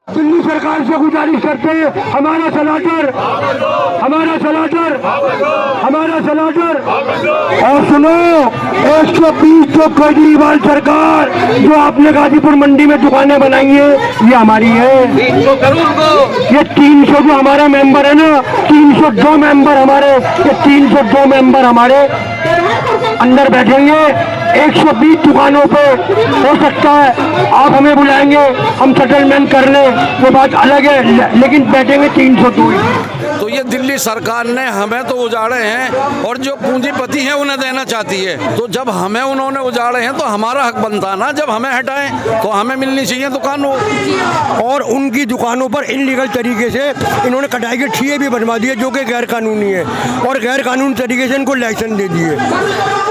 दिल्ली सरकार से गुजारिश करते हैं, हमारा सलाटर और सुनो 120 जो केजरीवाल सरकार जो आपने गाजीपुर मंडी में दुकानें बनाई है ये हमारी है। 300 करोड़ को ये 300 जो हमारा मेंबर है ना, 302 मेंबर हमारे, ये 302 मेंबर हमारे अंदर बैठेंगे। 120 दुकानों पे हो सकता है आप हमें बुलाएंगे, हम सेटलमेंट कर लें, वो बात अलग है, लेकिन बैठेंगे 302। तो ये दिल्ली सरकार ने हमें तो उजाड़े हैं और जो पूंजीपति हैं उन्हें देना चाहती है। तो जब हमें उन्होंने उजाड़े हैं तो हमारा हक बनता है ना, जब हमें हटाएं तो हमें मिलनी चाहिए दुकानों। और उनकी दुकानों पर इनलीगल तरीके से इन्होंने कटाई के ठिये भी बनवा दिए जो कि गैर कानूनी है, और गैर कानूनी तरीके से इनको लाइसेंस दे दिए।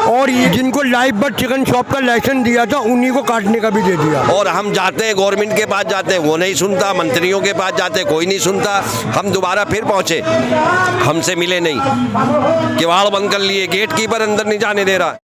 और ये जिनको लाइव बर्ड चिकन शॉप का लाइसेंस दिया था उन्हीं को काटने का भी दे दिया। और हम जाते हैं गवर्नमेंट के पास जाते हैं, वो नहीं सुनता, मंत्रियों के पास जाते हैं, कोई नहीं सुनता। हम दोबारा फिर पहुंचे, हमसे मिले नहीं, किवाड़ बंद कर लिए, गेट कीपर अंदर नहीं जाने दे रहा।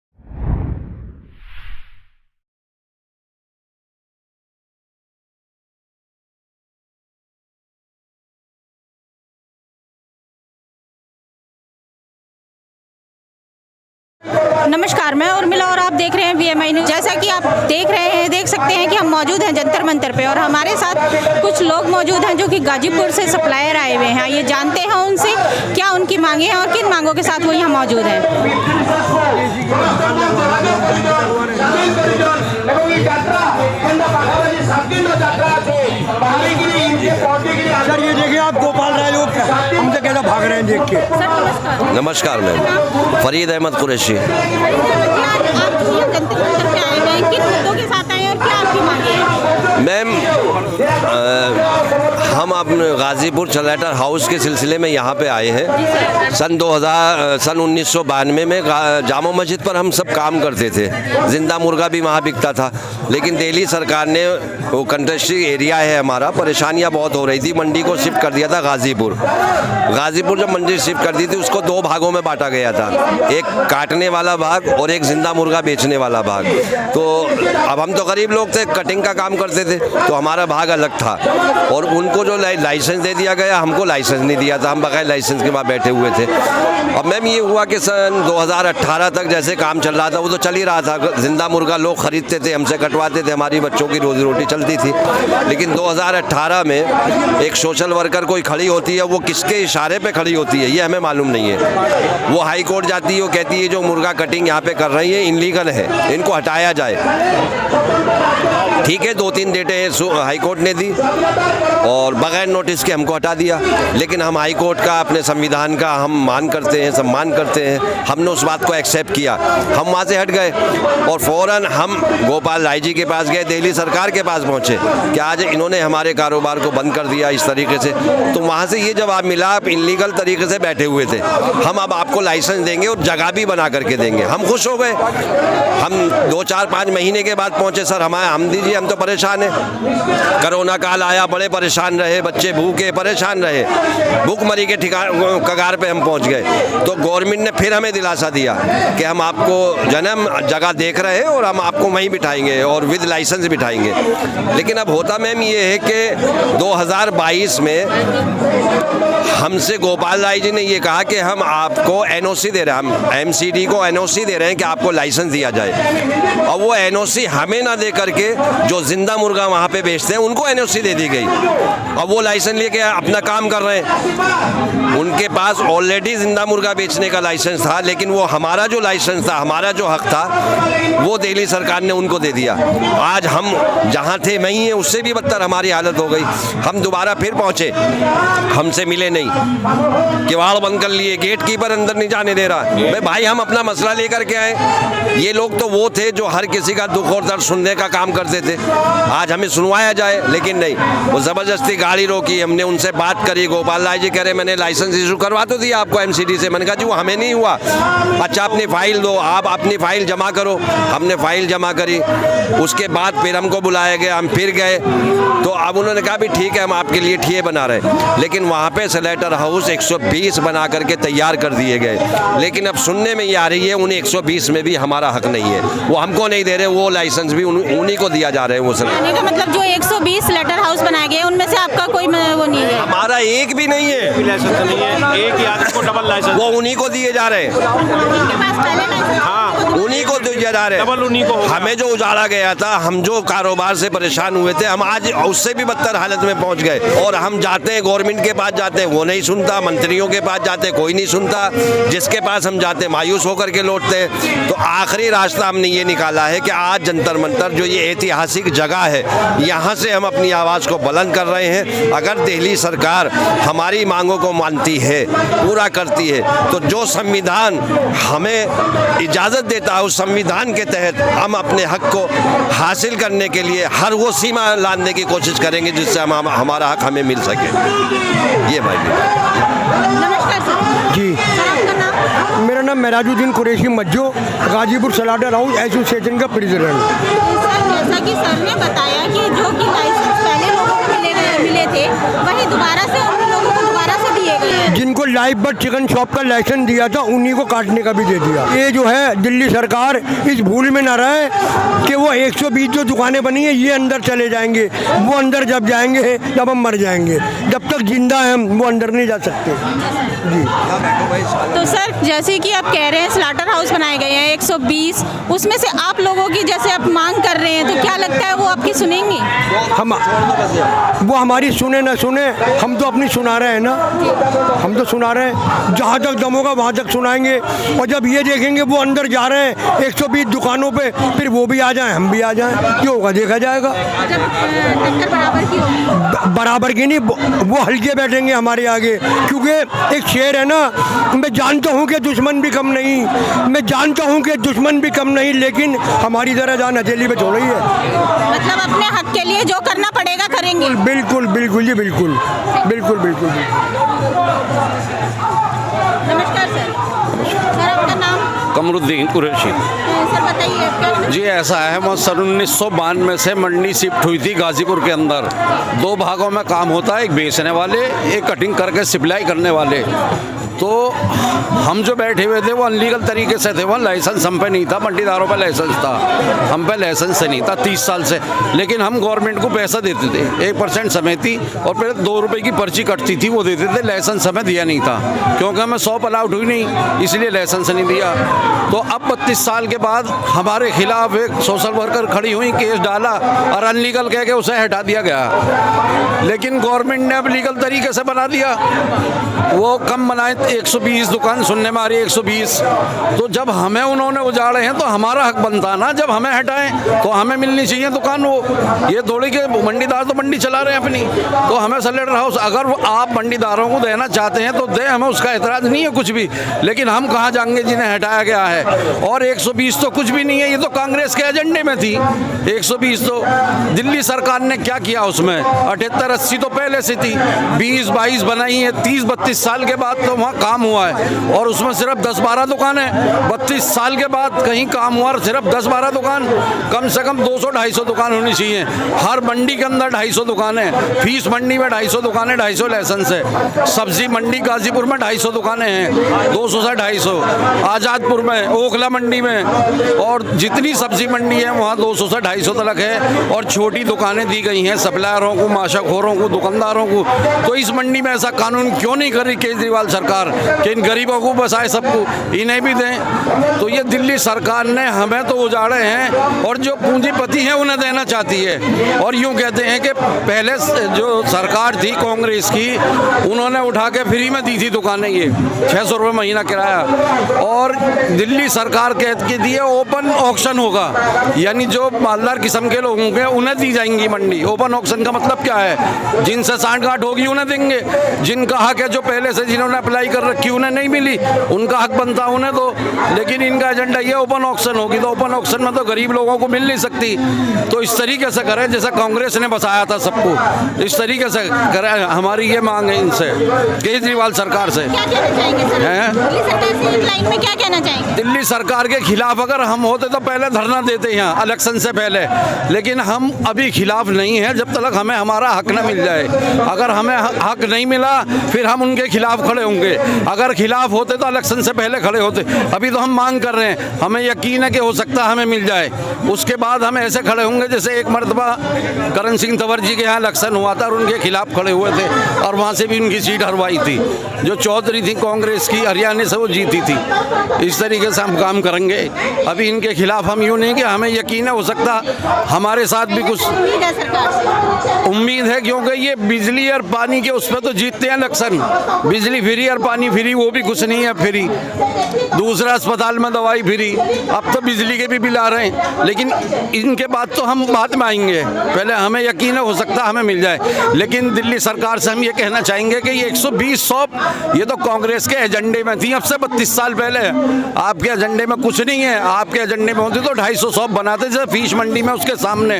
नमस्कार, मैं उर्मिला और आप देख रहे हैं VMI न्यूज़। जैसा कि आप देख सकते हैं कि हम मौजूद हैं जंतर मंतर पे, और हमारे साथ कुछ लोग मौजूद हैं जो कि गाजीपुर से सप्लायर आए हुए हैं। ये जानते हैं उनसे क्या उनकी मांगे हैं और किन मांगों के साथ वो यहाँ मौजूद हैं। सर ये देखिए आप गोपाल राय लोग हमसे कैसा भाग रहे हैं देख के। सर नमस्कार। नमस्कार मैम, फरीद अहमद कुरैशी। आप ये जंतर मंतर पे आए हैं, किन मुद्दों के साथ आए हैं और क्या आपकी मांगे हैं? मैम हम अपने गाजीपुर चलैटर हाउस के सिलसिले में यहाँ पे आए हैं। सन 1992 में जामा मस्जिद पर हम सब काम करते थे, जिंदा मुर्गा भी वहाँ बिकता था। लेकिन दिल्ली सरकार ने, वो कंट्रेस्ट्री एरिया है हमारा, परेशानियाँ बहुत हो रही थी, मंडी को शिफ्ट कर दिया था गाजीपुर। जब मंडी शिफ्ट कर दी थी उसको 2 भागों में बांटा गया था, एक काटने वाला भाग और एक जिंदा मुर्गा बेचने वाला भाग। तो अब हम तो गरीब लोग थे, कटिंग का काम करते थे, तो हमारा भाग अलग था। और उनको जो लाइसेंस दे दिया गया, हमको लाइसेंस नहीं दिया था, हम बगैर लाइसेंस के वहाँ बैठे हुए थे। अब मैम ये हुआ कि सन 2018 तक जैसे काम चल रहा था वो तो चल ही रहा था, जिंदा मुर्गा लोग खरीदते थे, हमसे कटवाते थे, हमारी बच्चों की रोजी रोटी चलती थी। लेकिन 2018 में एक सोशल वर्कर कोई खड़ी होती है, वो किसके इशारे पे खड़ी होती है ये हमें मालूम नहीं है। वो हाई कोर्ट जाती है, वो कहती है जो मुर्गा कटिंग यहाँ पे कर रही है इनलीगल है, इनको हटाया जाए। ठीक है, 2-3 डेटें हाई कोर्ट ने दी और बगैर नोटिस के हमको हटा दिया। लेकिन हम हाई कोर्ट का, अपने संविधान का हम मान करते हैं, सम्मान करते हैं, हमने उस बात को एक्सेप्ट किया, हम वहाँ से हट गए। और फ़ौरन हम गोपाल राय जी के पास गए, दिल्ली सरकार के पास पहुँचे कि आज इन्होंने हमारे कारोबार को बंद कर दिया इस तरीके से। तो वहाँ से ये जवाब मिला, आप इनलीगल तरीके से बैठे हुए थे, हम अब आपको लाइसेंस देंगे और जगह भी बना करके देंगे। हम खुश हो गए। हम 2-4-5 महीने के बाद पहुँचे, सर हम दीजिए, हम तो परेशान हैं, कोरोना काल आया, बड़े परेशान रहे, बच्चे भूखे परेशान रहे, भूखमरी के कगार पे हम पहुंच गए। तो गवर्नमेंट ने फिर हमें दिलासा दिया कि हम आपको जन्म जगह देख रहे हैं और हम आपको वहीं बिठाएंगे और विद लाइसेंस बिठाएंगे। लेकिन अब होता मैम ये है कि 2022 में हमसे गोपाल राय जी ने ये कहा कि हम आपको NOC दे रहे हैं, हम MCD को NOC दे रहे हैं कि आपको लाइसेंस दिया जाए। और वो NOC हमें ना दे करके जो जिंदा मुर्गा वहाँ पे बेचते हैं उनको NOC दे दी गई। अब वो लाइसेंस लेके अपना काम कर रहे हैं, उनके पास ऑलरेडी जिंदा मुर्गा बेचने का लाइसेंस था, लेकिन वो हमारा जो लाइसेंस था, हमारा जो हक था, वो दिल्ली सरकार ने उनको दे दिया। आज हम जहाँ थे वहीं हैं, उससे भी बदतर हमारी हालत हो गई। हम दोबारा फिर पहुँचे, हमसे मिले नहीं, किवाड़ बंद कर लिए, गेट कीपर अंदर नहीं जाने दे रहा। भाई हम अपना मसला लेकर के आए, ये लोग तो वो थे जो हर किसी का दुख और दर्द सुनने का काम करते थे, आज हमें सुनवाया जाए, लेकिन नहीं, वो ज़बरदस्ती गाड़ी रोकी, हमने उनसे बात करी। गोपाल राय जी कह रहे मैंने लाइसेंस इशू करवा तो दिया आपको एमसीडी से। मैंने कहा जी वो हमें नहीं हुआ। अच्छा अपनी फाइल दो, आप अपनी फाइल जमा करो। हमने फाइल जमा करी, उसके बाद फिर हमको बुलाया गया, हम फिर गए। तो अब उन्होंने कहा भी ठीक है हम आपके लिए ठिए बना रहे हैं, लेकिन वहाँ पे स्लेटर हाउस 120 बना करके तैयार कर दिए गए। लेकिन अब सुनने में ये आ रही है उन 120 में भी हमारा हक नहीं है, वो हमको नहीं दे रहे, वो लाइसेंस भी उन्हीं को दिया जा रहा है। वो कहने का मतलब जो 120 लेटर हाउस बनाए गए उनमें से आपका कोई वो नहीं है? हमारा एक भी नहीं है, लाइसेंस नहीं है, एक ही आदमी को डबल लाइसेंस, वो उन्हीं को दिए जा रहे हैं। इनके पास पहले लाइसेंस हाँ उन्हीं को दिया जा रहे डबल उन्हीं को हैं। होगा। हमें जो उजाड़ा गया था, हम जो कारोबार से परेशान हुए थे, हम आज उससे भी बदतर हालत में पहुंच गए। और हम जाते हैं गवर्नमेंट के पास जाते हैं, वो नहीं सुनता। मंत्रियों के पास जाते हैं, कोई नहीं सुनता। जिसके पास हम जाते हैं मायूस होकर के लौटते हैं। तो आखिरी रास्ता हमने ये निकाला है कि आज जंतर मंतर जो ये ऐतिहासिक जगह है, यहाँ से हम अपनी आवाज़ को बुलंद कर रहे हैं। अगर दिल्ली सरकार हमारी मांगों को मानती है, पूरा करती है, तो जो संविधान हमें इजाज़त देता है उस संविधान के तहत हम अपने हक को हासिल करने के लिए हर वो सीमा लादने की कोशिश करेंगे जिससे हमारा हक हमें मिल सके। ये भाई नमस्कार सर। जी सर आपका नाम? मेरा नाम मेराजुद्दीन कुरैशी मज्जो, गाजीपुर स्लेटर हाउस एसोसिएशन का प्रेसिडेंट। सर जैसा कि सर ने बताया कि जो कि लाइसेंस पहले लोगों को मिले थे वही दोबारा से उन लोगों को दोबारा से दिए गए हैं। जिनको लाइव बर्ड चिकन शॉप का लाइसेंस दिया था उन्हीं को काटने का भी दे दिया। ये जो है दिल्ली सरकार इस भूल में ना रहे कि वो 120 जो दुकानें बनी है ये अंदर चले जाएंगे। वो अंदर जब जाएंगे जब हम मर जाएंगे, जब तक जिंदा हैं हम वो अंदर नहीं जा सकते। जी तो सर जैसे कि आप कह रहे हैं स्लाटर हाउस बनाए गए हैं 120, उसमें से आप लोगों की जैसे आप मांग कर रहे हैं तो क्या लगता है वो आपकी सुनेंगे? हम वो हमारी सुने ना सुने, हम तो अपनी सुना रहे हैं ना, हम तो सुना रहे हैं। जहाँ तक दम होगा वहाँ तक सुनाएंगे। और जब ये देखेंगे वो अंदर जा रहे हैं 120 दुकानों पे, फिर वो भी आ जाएं हम भी आ जाएं, जो होगा देखा जाएगा। जब टक्कर बराबर की होगी? बराबर की नहीं, वो हल्के बैठेंगे हमारे आगे। क्योंकि एक शेर है ना, मैं जानता हूँ कि दुश्मन भी कम नहीं, मैं जानता हूँ कि दुश्मन भी कम नहीं, लेकिन हमारी ज़रा जान हथेली पे छोड़ रही है। मतलब अपने हक के लिए जो करना पड़ेगा करेंगे। बिल्कुल बिल्कुल जी बिल्कुल बिल्कुल बिल्कुल। नमस्कार सर। सर आपका नाम? कमरुद्दीन कुरैशी। सर बताइए आपका। जी ऐसा है, वो सन 1992 से मंडी शिफ्ट हुई थी गाजीपुर के अंदर। 2 भागों में काम होता है, एक बेचने वाले, एक कटिंग करके सप्लाई करने वाले। तो हम जो बैठे हुए थे वो अनलीगल तरीके से थे, वो लाइसेंस हम पे नहीं था, मंडीदारों पे लाइसेंस था, हम पे लाइसेंस से नहीं था 30 साल से। लेकिन हम गवर्नमेंट को पैसा देते थे, 1% समेती और फिर 2 रुपए की पर्ची कटती थी, वो देते थे। लाइसेंस हमें दिया नहीं था क्योंकि हमें 100 अलाउड हुई नहीं, इसलिए लाइसेंस नहीं दिया। तो अब 32 साल के बाद हमारे खिलाफ एक सोशल वर्कर खड़ी हुई, केस डाला और अनलीगल कह के उसे हटा दिया गया। लेकिन गवर्नमेंट ने अब लीगल तरीके से बना दिया, वो कम बनाए 120 दुकान, सुनने में आ रही है 120। तो जब हमें उन्होंने उजाड़े हैं तो हमारा हक बनता ना, जब हमें हटाएं तो हमें मिलनी चाहिए दुकान। वो ये थोड़ी के मंडीदार तो मंडी चला रहे हैं अपनी, तो हमें स्लेटर हाउस अगर वो आप मंडीदारों को देना चाहते हैं तो दे, हमें उसका एतराज़ नहीं है कुछ भी। लेकिन हम कहाँ जाएंगे जिन्हें हटाया गया है। और 120 तो कुछ भी नहीं है, ये तो कांग्रेस के एजेंडे में थी। 120 तो दिल्ली सरकार ने क्या किया उसमें, 78-80 तो पहले से थी, 20-22 बनाई है। 30-32 साल के बाद तो वहाँ काम हुआ है और उसमें सिर्फ 10-12 दुकान है। 32 साल के बाद कहीं काम हुआ और सिर्फ 10-12 दुकान, कम से कम 200-250 दुकान होनी चाहिए। हर मंडी के अंदर 250 दुकान है, फीस मंडी में 250 दुकान है, 250 लाइसेंस है। सब्जी मंडी गाजीपुर में 250 दुकानें हैं, 200 से 250। आज़ादपुर में, ओखला मंडी में और जितनी सब्जी मंडी है वहाँ 200 से 250 तक है। और छोटी दुकानें दी गई हैं सप्लायरों को, माशाखोरों को, दुकानदारों को। तो इस मंडी में ऐसा कानून क्यों नहीं कर रही केजरीवाल सरकार कि इन गरीबों को बसाए, सबको इन्हें भी दें? तो ये दिल्ली सरकार ने हमें तो उजाड़े हैं और जो पूंजीपति हैं उन्हें देना चाहती है। और यूँ कहते हैं कि पहले जो सरकार थी कांग्रेस की, उन्होंने उठा के फ्री में दी थी दुकानें, ये 600 रुपये महीना किराया। और दिल्ली सरकार कह के दिए ओपन ऑक्शन होगा, यानी जो मालदार किस्म के लोग होंगे उन्हें दी जाएंगी मंडी। ओपन ऑक्शन का मतलब क्या है? जिनसे सांठ-गांठ होगी उन्हें देंगे, जिनका हक है जो पहले से जिन्होंने अप्लाई कर रखी उन्हें नहीं मिली, उनका हक बनता उन्हें दो। लेकिन इनका एजेंडा ये ओपन ऑक्शन होगी, तो ओपन ऑक्शन में तो गरीब लोगों को मिल नहीं सकती। तो इस तरीके से करें जैसे कांग्रेस ने बसाया था सबको, इस तरीके से करें। हमारी ये मांग है इनसे, केजरीवाल सरकार से। क्या कहना चाहेंगे सर? हैं? दिल्ली सरकार से इस लाइन में क्या कहना चाहेंगे? दिल्ली सरकार के खिलाफ अगर हम होते तो पहले धरना देते यहाँ इलेक्शन से पहले, लेकिन हम अभी खिलाफ नहीं है जब तक हमें हमारा हक न मिल जाए। अगर हमें हक नहीं मिला फिर हम उनके खिलाफ खड़े होंगे। अगर खिलाफ होते तो इलेक्शन से पहले खड़े होते। अभी तो हम मांग कर रहे हैं, हमें यकीन है कि हो सकता है हमें मिल जाए। उसके बाद हम ऐसे खड़े होंगे जैसे एक मरतबा करण सिंह तंवर जी के यहाँ इलेक्शन हुआ था और उनके खिलाफ खड़े हुए थे और वहाँ से भी उनकी सीट हरवाई थी। जो चौधरी थी कांग्रेस की, हरियाणा से, वो जीती थी। इस तरीके से हम काम करेंगे। अभी इनके खिलाफ हम यूँ नहीं कि हमें यकीन है हो सकता हमारे साथ भी कुछ उम्मीद है सरकार से? उम्मीद है, क्योंकि ये बिजली और पानी के उस पर तो जीतते हैं इलेक्शन। बिजली फ्री और पानी फ्री, वो भी कुछ नहीं है फ्री। दूसरा अस्पताल में दवाई फ्री, अब तो बिजली के भी बिल आ रहे हैं। लेकिन इनके बाद तो हम बाद में आएंगे, पहले हमें यकीन है हो सकता हमें मिल जाए। लेकिन दिल्ली सरकार से हम ये कहना चाहेंगे कि ये 120 शॉप ये तो कांग्रेस के एजेंडे में थी अब से 32 साल पहले। आपके एजेंडे में कुछ नहीं है। आपके एजेंडे में होती तो 250 शॉप बनाते जैसे फीस मंडी में उसके सामने,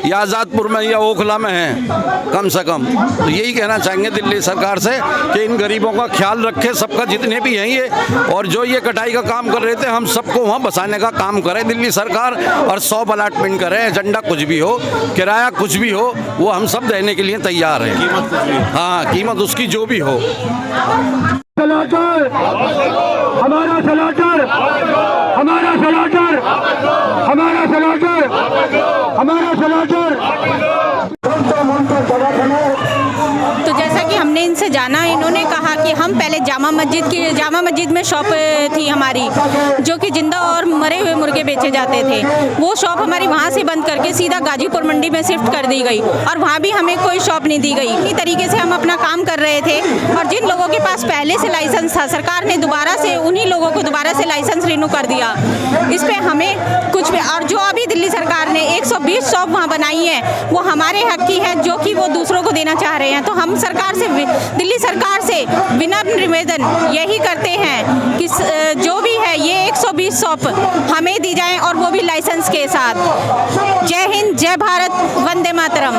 या आज़ादपुर में या ओखला में है कम से कम। तो यही कहना चाहेंगे दिल्ली सरकार से कि इन गरीबों का ख्याल रखे, सबका जितने भी हैं ये, और जो ये कटाई का काम कर रहे थे हम सबको वहाँ बसाने का काम करे दिल्ली सरकार, और 100 अलॉटमेंट करे। एजेंडा कुछ भी हो, किराया कुछ भी हो, वो हम सब देने के लिए तैयार हैं। हाँ, कीमत उसकी जो भी हो। सलाटर हमारा, सलाटर हमारा, सलाटर हमारा, सलाटर हमारा, सलाटर। तो जैसा कि हमने इनसे जाना, इन्होंने कहा कि हम पहले जामा मस्जिद में शॉप थी हमारी, जो कि जिंदा और मरे हुए मुर्गे बेचे जाते थे। वो शॉप हमारी वहाँ से बंद करके सीधा गाजीपुर मंडी में शिफ्ट कर दी गई, और वहाँ भी हमें कोई शॉप नहीं दी गई। इसी तरीके से हम अपना काम कर रहे थे, और जिन लोगों के पास पहले से लाइसेंस था, सरकार ने दोबारा से उन्हीं लोगों को दोबारा से लाइसेंस रिन्यू कर दिया। इस पर हमें कुछ भी, और जो अभी दिल्ली सरकार ने 120 शॉप वहाँ बनाई है, वो हमारे हक की है, जो कि वो दूसरों को देना चाह रहे हैं। तो हम सरकार से, दिल्ली सरकार से विनम्र निवेदन यही करते हैं कि जो भी है ये 120 शॉप हमें दी जाए, और वो भी लाइसेंस के साथ। जय हिंद, जय भारत, वंदे मातरम।